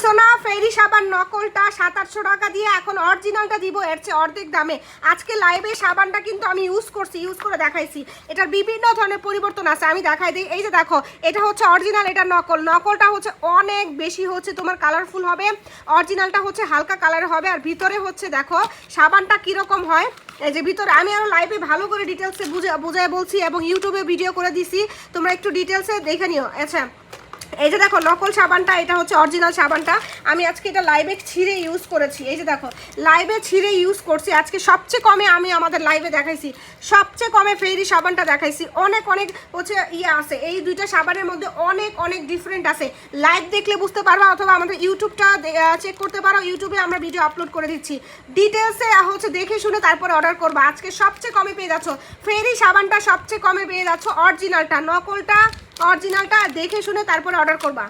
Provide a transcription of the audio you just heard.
শুনছো না, ফেরি সাবান নকলটা 700-800 টাকা দিয়ে, এখন অরিজিনালটা দিব এর চেয়ে অর্ধেক দামে। আজকে লাইভে সাবানটা কিন্তু আমি ইউজ করছি, ইউজ করে দেখাইছি। এটার বিভিন্ন ধরনের পরিবর্তন আছে, আমি দেখাই দিই। এই যে দেখো, এটা হচ্ছে অরিজিনাল, এটা নকল। নকলটা হচ্ছে অনেক বেশি হচ্ছে তোমার কালারফুল হবে, অরিজিনালটা হচ্ছে হালকা কালার হবে। আর ভিতরে হচ্ছে দেখো সাবানটা কীরকম হয়, এই যে ভিতরে আমি আরও লাইভে ভালো করে ডিটেলসে বুঝায় বলছি এবং ইউটিউবে ভিডিও করে দিছি, তোমরা একটু ডিটেলসে দেখে নিও। আচ্ছা, এই যে দেখো নকল সাবানটা, এটা হচ্ছে অরিজিনাল সাবানটা। আমি আজকে এটা লাইভে ছিঁড়ে ইউজ করেছি। এই যে দেখো লাইভে ছিঁড়ে ইউজ করছি। আজকে সবচেয়ে কমে আমি আমাদের লাইভে দেখাইছি, সবচেয়ে কমে ফেরি সাবানটা দেখাইছি। অনেক অনেক হচ্ছে ইয়ে আছে, এই দুইটা সাবানের মধ্যে অনেক অনেক ডিফারেন্ট আছে। লাইভ দেখলে বুঝতে পারবা, অথবা আমাদের ইউটিউবটা চেক করতে পারো, ইউটিউবে আমরা ভিডিও আপলোড করে দিচ্ছি। ডিটেলসে হচ্ছে দেখে শুনে তারপরে অর্ডার করবা। আজকে সবচেয়ে কমে পেয়ে যাচ্ছ ফেরি সাবানটা, সবচেয়ে কমে পেয়ে যাচ্ছ অরিজিনালটা। নকলটা অরিজিনালটা দেখে শুনে তারপরে অর্ডার করবা।